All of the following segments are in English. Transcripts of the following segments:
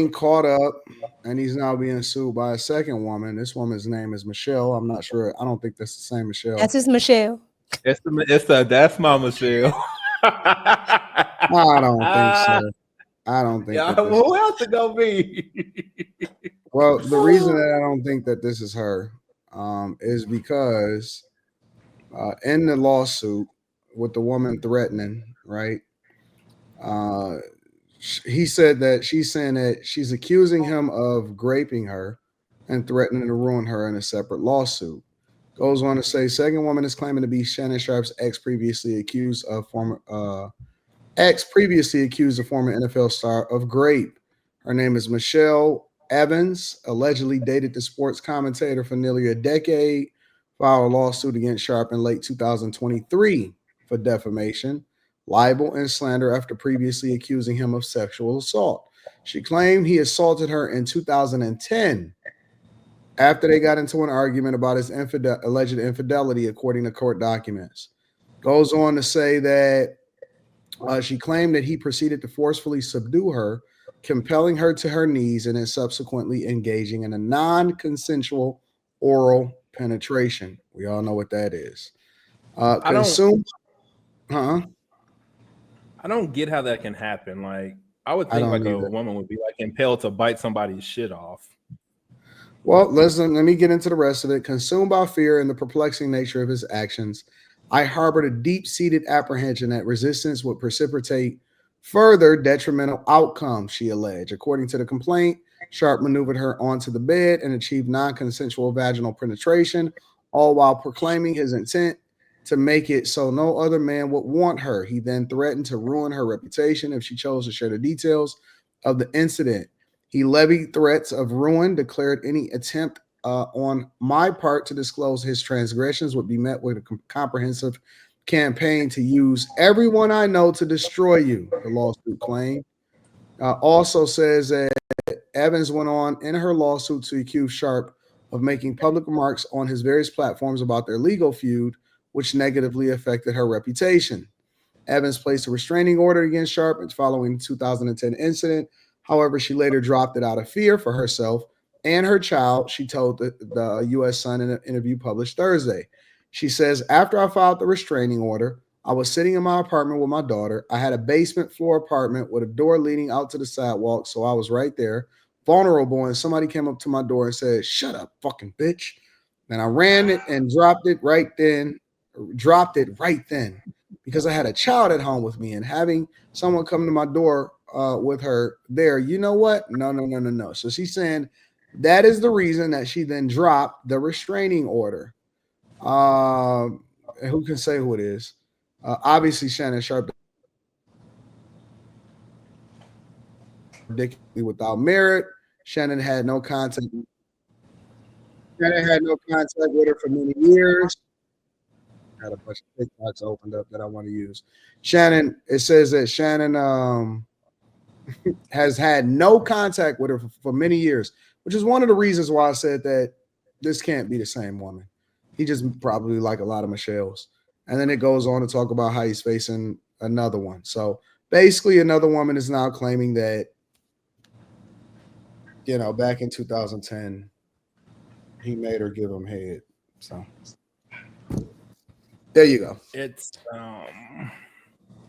caught up, and he's now being sued by a second woman. This woman's name is Michelle. I'm not sure. I don't think that's the same That's Michelle. just Michelle. That's my Michelle. I don't think so. I don't think Yeah, that this who is. else it gonna be? Well, the reason that I don't think that this is her is because in the lawsuit with the woman threatening, right? Uh, he said that she's saying that she's accusing him of raping her and threatening to ruin her in a separate lawsuit. Goes on to say, second woman is claiming to be Shannon Sharpe's ex previously accused a former NFL star of rape. Her name is Michelle Evans, allegedly dated the sports commentator for nearly a decade, filed a lawsuit against Sharpe in late 2023 for defamation, libel, and slander after previously accusing him of sexual assault. She claimed he assaulted her in 2010 after they got into an argument about his alleged infidelity, according to court documents. Goes on to say that she claimed that he proceeded to forcefully subdue her, compelling her to her knees, and then subsequently engaging in a non consensual oral penetration. We all know what that is. I don't Consume, huh? I don't get how that can happen. Like I would I think don't like a either. woman would be like impelled to bite somebody's shit off. Well, listen, let me get into the rest of it. Consumed by fear and the perplexing nature of his actions, I harbored a deep seated apprehension that resistance would precipitate further detrimental outcomes, she alleged. According to the complaint, Sharp maneuvered her onto the bed and achieved non consensual vaginal penetration, all while proclaiming his intent to make it so no other man would want her. He then threatened to ruin her reputation if she chose to share the details of the incident. He levied threats of ruin, declared any attempt on my part to disclose his transgressions would be met with a comprehensive campaign to use everyone I know to destroy you, the lawsuit claimed. Also says that Evans went on in her lawsuit to accuse Sharp of making public remarks on his various platforms about their legal feud, which negatively affected her reputation. Evans placed a restraining order against Sharp following the 2010 incident. However, she later dropped it out of fear for herself and her child, she told the U.S. Sun in an interview published Thursday. She says, after I filed the restraining order, I was sitting in my apartment with my daughter. I had a basement floor apartment with a door leading out to the sidewalk, so I was right there, vulnerable, and somebody came up to my door and said, "Shut up, fucking bitch." And I ran it and dropped it right then because I had a child at home with me and having someone come to my door with her there. You know what? No, no, no, no, no. So she's saying that is the reason that she then dropped the restraining order. Who can say who it is? Obviously, Shannon Sharpe ridiculously without merit. Shannon had no contact. Shannon had no contact with her for many years. Got a bunch of TikToks opened up that I want to use. Shannon, it says that Shannon has had no contact with her for many years, which is one of the reasons why I said that this can't be the same woman. He just probably like a lot of Michelle's. And then it goes on to talk about how he's facing another one. So basically, another woman is now claiming that, back in 2010, he made her give him head. So there you go. It's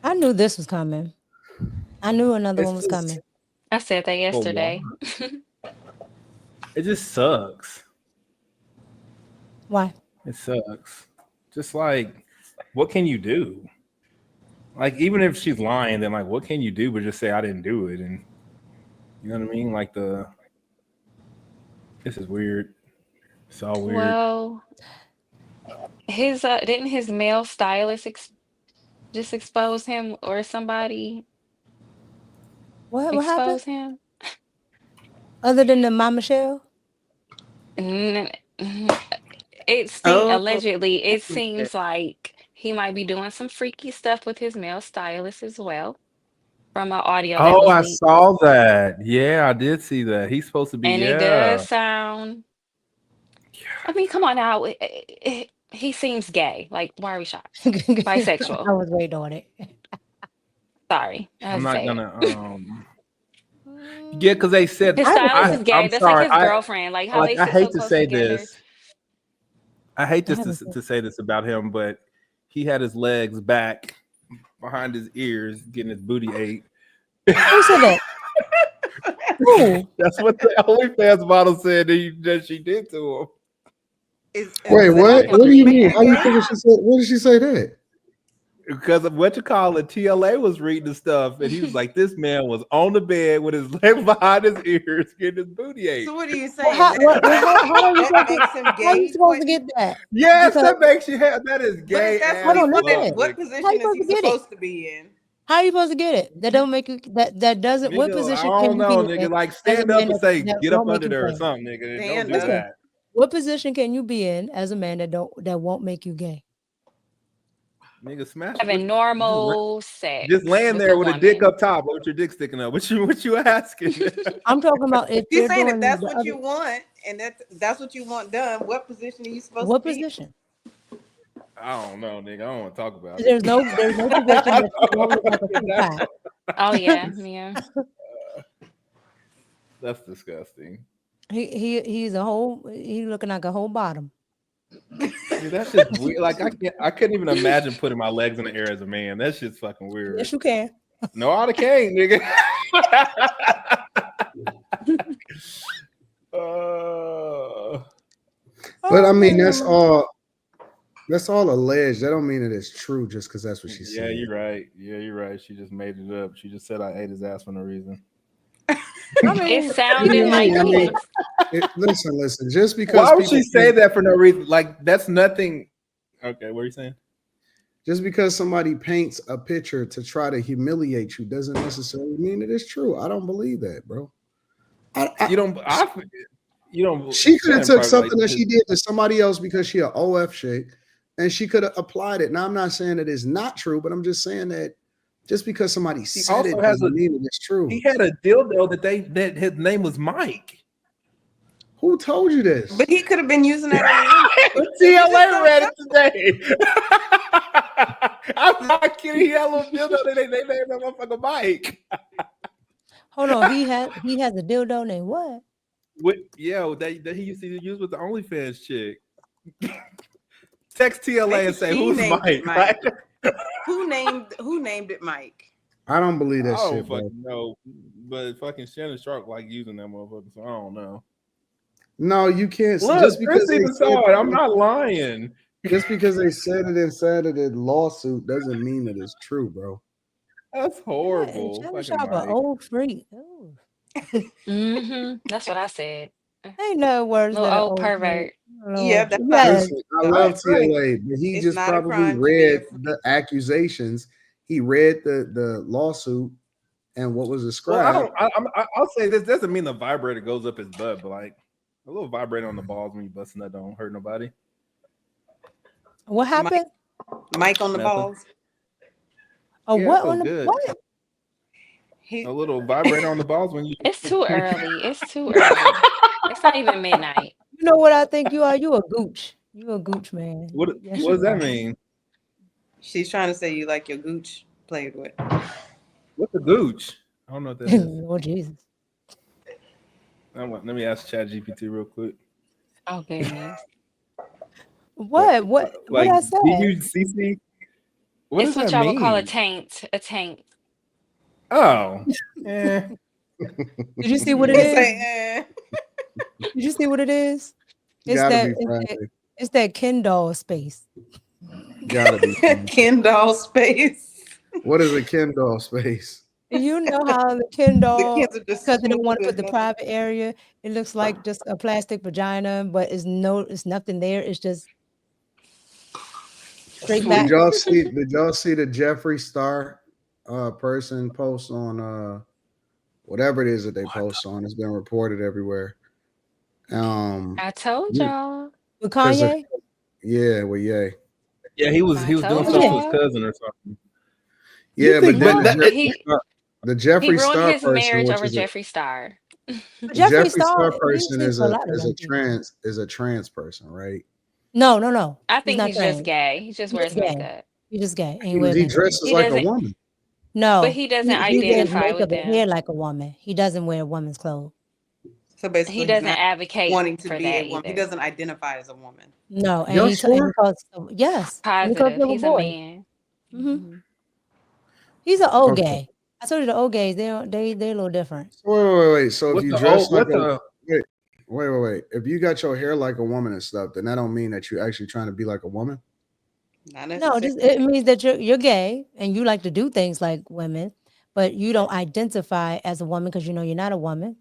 I knew this was coming. I knew another it's one was just coming. I said that for yesterday. one. It just sucks. Why? It sucks. Just like, what can you do? Like, even if she's lying, then like, what can you do but just say I didn't do it? And you know what I mean? Like this is weird. It's all weird. Well, his didn't his male stylist just expose him or somebody What happened? expose him? Other than the my Michelle? N- It Oh, allegedly it yeah. seems like he might be doing some freaky stuff with his male stylist as well from an audio that Oh, was I leaked. saw that. Yeah, I did see that. He's supposed to be, And it yeah. does sound, I mean, come on now. He seems gay. Like, why are we shocked? I Bisexual. was waiting on it. Sorry, I had I'm to not say gonna it. Yeah, because they said His I haven't stylist seen is it. gay. I'm That's like sorry. his girlfriend. Like how they I sit so hate to close say together. this. I hate I this haven't seen to say this about him, but he had his legs back behind his ears, getting his booty ate. Who said that? Who? That's what the OnlyFans model said that she did to him. Wait, Does what? that What do you make mean? him How you gay? figure she said? What did she say that? Because of what you call it, TLA was reading the stuff, and he was like, "This man was on the bed with his legs behind his ears, getting his booty ate." So what are you Well, saying? how are you That supposed makes to, him how are you gay? supposed to get that? Yes, Because that makes you have that is But gay if that's as what he Hold on, wanted, listen. what fuck. How you position is supposed he to get it? supposed to be in? How are you supposed to get it? That don't make you that doesn't. What Nigga, I position can don't you be know, in nigga. Like as a stand up man and say, that "Get up won't make under you there" or gay? something, nigga. Don't Stand do up. Listen, that. what position can you be in as a man that won't make you gay? Nigga, smash Having normal sex just laying with there a with a dick woman. up top with your dick sticking up. What you asking? I'm talking about if He's they're saying if doing that's the what other. you want and that's what you want done, what position are you supposed What to be? position? I don't know, nigga. I don't want to talk about it. There's no position that you won't look like a full pie. Oh yeah, yeah. That's disgusting. He's a whole. He's looking like a whole bottom. Dude, that's just weird. Like I couldn't even imagine putting my legs in the air as a man. That's just fucking weird. Yes, you can. No, I can't, nigga. But I mean, Oh, that's all alleged. That don't mean that it's true just because that's what she Yeah, said. you're right. Yeah, you're right. She just made it up. She just said I ate his ass for no reason. I mean, It sounded Yeah, like I mean, he listen. Just because Why would people she say think- that for no reason? Like that's nothing. Okay, what are you saying? just because somebody paints a picture to try to humiliate you doesn't necessarily mean that it's true. I don't believe that, bro. You don't. She could have Shannon took probably something like that she did to somebody else because she an OF chick, and she could have applied it. Now I'm not saying that it's not true, but I'm just saying that just because somebody said also it has doesn't mean that it's true. He had a dildo that his name was Mike. Who told you this? But he could have been using that on you. TLA read it today. I'm not kidding. He had a little dildo. They named that motherfucker Mike. hold on. He has a dildo named what? That he used to use with the OnlyFans chick. Text TLA Maybe and say she who's named Mike. it Mike. Who named it Mike? I don't believe I that don't shit, bro. fucking know, but fucking Shannon Sharpe like using that motherfucker, so I don't know. No, you can't. Look, Just because Chris they even said saw it. I'm not lying. just because they said it inside of the lawsuit doesn't mean that it's true, bro. That's horrible. Shannon Fucking Sharpe, an Mike. old freak. Ooh. That's what I said. Ain't no words Little that old pervert. Yeah, that's yes. Listen, I love right. TLA, but he It's just not a probably crime to be read a freak. the accusations. He read the lawsuit and what was Well, described. I'll say this doesn't mean the vibrator goes up his butt, but like a little vibrator on the balls when you busting that don't hurt nobody. What happened? Mike on the Nothing. balls. Oh, Yeah, what it on the feels good. what? A little vibrator on the balls when you. It's too early. It's too early. It's not even midnight. You know what I think you are? You a gooch. You a gooch man. What Yes, does you that are. mean? She's trying to say you like your gooch played with. What's a gooch? I don't know what that is. Lord Jesus. Let me ask ChatGPT real quick. Oh goodness. What? What I said? DUCC? What It's does what that y'all mean? would call a taint. A taint. Oh, eh. Did you see what it He is? say, Did you see what it is? It's Gotta that be Friday. it's that Ken doll space. Gotta be Friday. Ken doll space. What is a Ken doll space? You know how the Ken The doll, kids are just because they don't want to smooth put the as private area, it looks like just a plastic vagina, but it's nothing there. It's just straight Sweet. back. Did y'all see the Jeffree Star person post on whatever it is that they post on? It's been reported everywhere. I told Yeah. y'all. With 'Cause Kanye? Yeah, well, yeah. Yeah, he was I doing told stuff to his y'all. cousin or something. Yeah, think but then that- the He Jeffree ruined Star his person, marriage which over is Jeffree Star. But the Jeffree Jeffree Star he person sleeps is with a lot of them people. trans person, right? No. I He's think not he's trans. just gay. He just He wears just gay. makeup. He just gay. Ain't wear He makeup. dresses He like a doesn't. woman. No, But he doesn't he wears identify makeup with and hair them. like a woman. He doesn't wear women's clothes. So He basically, he's doesn't not advocate wanting to for be a that woman. He either. doesn't identify as a woman. No, and Y'all and he sure? calls yes, and he calls Positive. himself a He's a boy. man. hmm He's an old Okay. gay. I told you the old gays. They're a little different. Wait. So if What's you the dress old? like What's a the? wait. If you got your hair like a woman and stuff, then that don't mean that you're actually trying to be like a woman. Not No, necessarily. just it means that you're gay and you like to do things like women, but you don't identify as a woman because you know you're not a woman.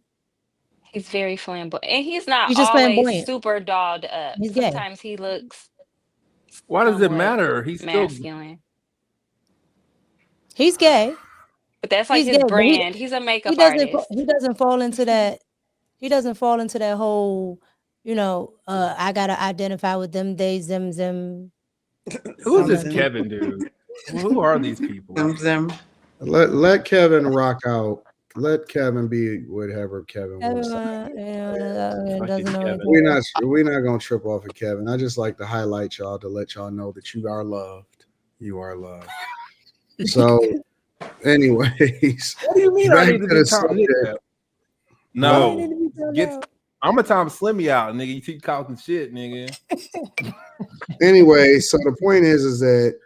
He's very flamboyant. And he's not He's just always flamboyant. super dolled up. He's gay. Sometimes he looks Why does it somewhat matter? He's still. masculine. He's gay. But that's like He's his gay, but brand. He's a he makeup doesn't artist. he doesn't fall into that. He doesn't fall into that whole, I gotta identify with them days, them. Who is Some this of them. Kevin dude? Who are these people? Zim. Let Kevin rock out. Let Kevin be whatever Kevin wants. Fucking Doesn't know Kevin. anything. We're not gonna trip off of Kevin. I just like to highlight y'all to let y'all know that you are loved. You are loved. So, anyways, What do you mean? I back need to to be the Tom? subject. I need No, to be found get. out. I'm a Tom Slimmy out, nigga. You keep talking shit, nigga. Anyway, so the point is that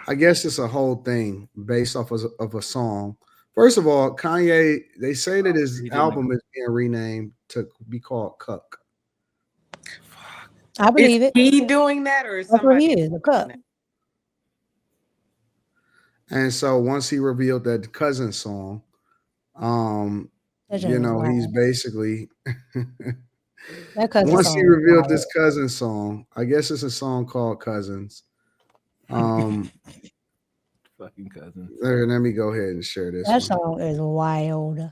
I guess it's a whole thing based off of a song. First of all, Kanye, they say that his He didn't album is being renamed to be called Cuck. I Is believe it. he doing that, or is That's what somebody he is, a doing cup. that? And so once he revealed that cousin song, That joint is he's wild. basically That cousin once he song is revealed wild. this cousin song, I guess it's a song called Cousins. Fucking cousin. Let me go ahead and share this That one. song is wild. This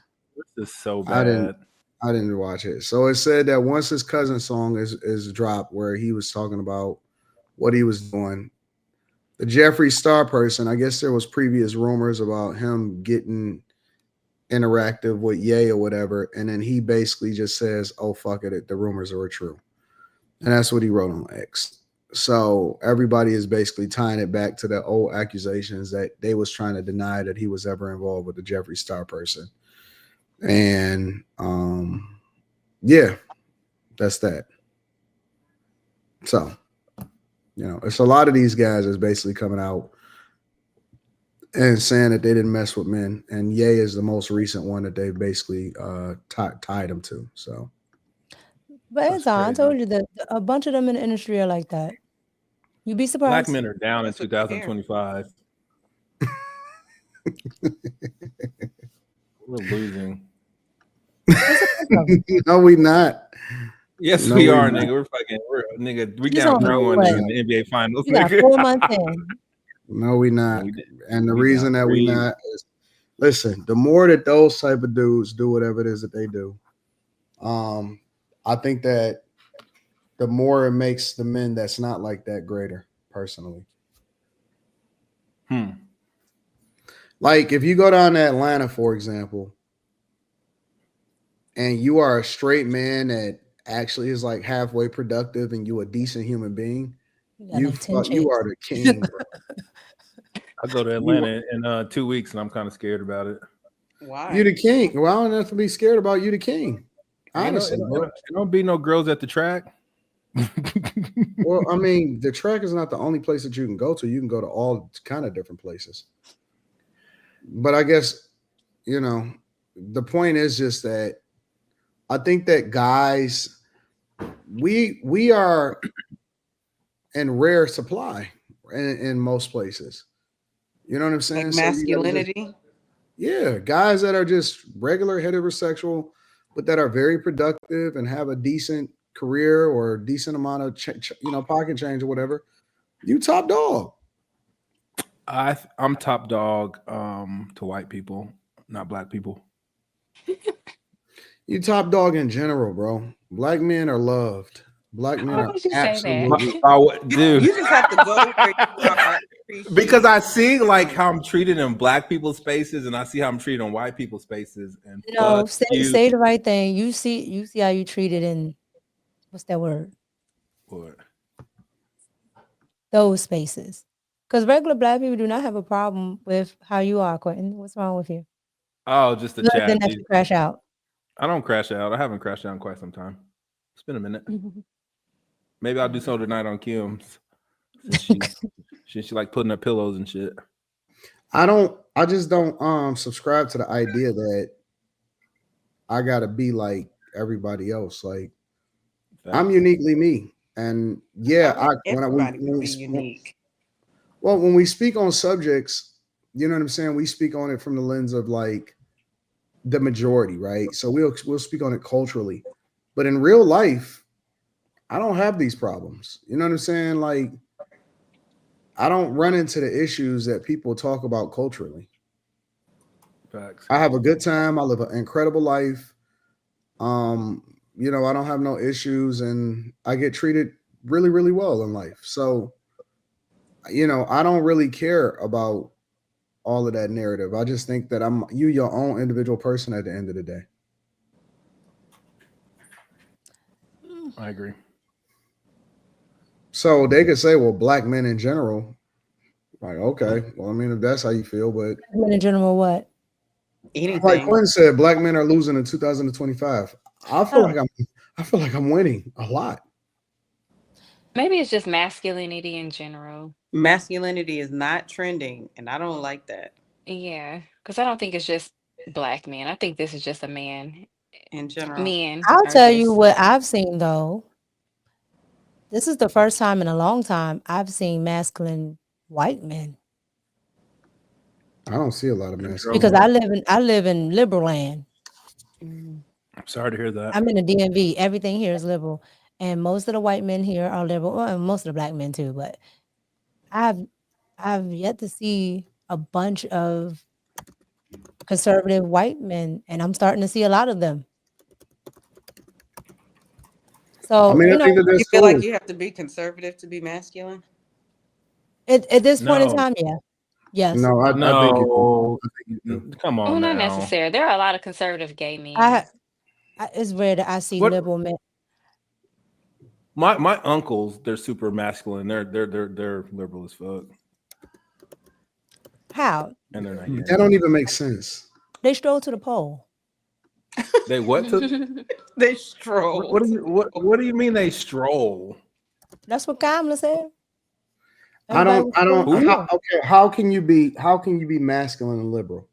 is so I didn't bad. I didn't watch it. So it said that once his cousin song is dropped, where he was talking about what he was doing, the Jeffree Star person, I guess there was previous rumors about him getting interactive with Ye or whatever, and then he basically just says, "Oh fuck it, the rumors are true," and that's what he wrote on X. So everybody is basically tying it back to the old accusations that they was trying to deny that he was ever involved with the Jeffree Star person. And yeah, that's that. So, it's a lot of these guys is basically coming out and saying that they didn't mess with men, and Ye is the most recent one that they basically tied him to. So, But That's it's on. I crazy. told you that a bunch of them in the industry are like that. You'd be Black surprised. men are down in That's what they care. 2025. We're losing. It's a bunch of them. no, we not. Yes, No, we we are, not. nigga. We He's down on 3-1 what? in the NBA Finals, You got nigga. 4 months in. No, we not. We did. And the We reason down that we 3. not is, listen, the more that those type of dudes do whatever it is that they do, I think that the more it makes the men that's not like that greater, personally. Like if you go down to Atlanta, for example, and you are a straight man that actually is like halfway productive and you a decent human being, You got like 10 you chicks. are the king, bro. I go to Atlanta in 2 weeks, and I'm kind of scared about it. Why? You the king. Well, I don't have to be scared about you, the king. Honestly, bro. It don't be no girls at the track. Well, I mean, the track is not the only place that you can go to. You can go to all kind of different places. But I guess, the point is just that I think that guys, we are in rare supply in most places. You know what I'm saying? Like So you gotta just- masculinity. yeah, guys that are just regular heterosexual, but that are very productive and have a decent career or a decent amount of pocket change or whatever. You top dog. I'm top dog to white people, not black people. You top dog in general, bro. Black men are loved. Black men Why are would you say absolutely. that? Dude, You just have to go where you are. because I see like how I'm treated in black people's spaces, and I see how I'm treated in white people's spaces. And No, fuck you. say the right thing. You see how you treated in what's that word? What? Those spaces. Because regular black people do not have a problem with how you are, Quentin. What's wrong with you? Oh, just the Other chat. than that you crash out. I don't crash out. I haven't crashed out in quite some time. It's been a minute. Maybe I'll do so tonight on Kim's. She like putting up pillows and shit. I just don't subscribe to the idea that I gotta be like everybody else. Like I'm uniquely me. And yeah, everybody can be unique. Well, when we speak on subjects, you know what I'm saying? We speak on it from the lens of like the majority, right? So we'll speak on it culturally. But in real life, I don't have these problems. You know what I'm saying? Like I don't run into the issues that people talk about culturally. Facts. I have a good time. I live an incredible life. You know, I don't have no issues and I get treated really, really well in life. So, you know, I don't really care about all of that narrative. I just think that you your own individual person at the end of the day. I agree. So they could say, well, black men in general, like, okay, well, I mean, if that's how you feel, but Men in general, what? Anything. like Quinn said, black men are losing in 2025. I feel like I'm winning a lot. Maybe it's just masculinity in general. Masculinity is not trending, and I don't like that Yeah, because I don't think it's just black men. I think this is just a man. in general. Men. I'll are tell you just- what I've seen though. This is the first time in a long time I've seen masculine white men. I don't see a lot of masculine. Because I live in liberal land. Mm. I'm sorry to hear that. I'm in the DMV. Everything here is liberal. And most of the white men here are liberal. Well, and most of the black men too, but I've yet to see a bunch of conservative white men, and I'm starting to see a lot of them. So I mean, I think that You that's feel cool. like you have to be conservative to be masculine? at this point in No. time, yeah. Yes. No, I think you No, do. I think you do. come on Well, not now. necessary. There are a lot of conservative gay men. It's rare that I see What- liberal men. My uncles, they're super masculine. They're liberal as fuck, How? and they're not here. That don't even make sense. They stroll to the pole. They what? To, They stroll. what do you mean they stroll? That's what Kamala said. I don't. Everybody was strolling to the pole. Okay, how can you be masculine and liberal?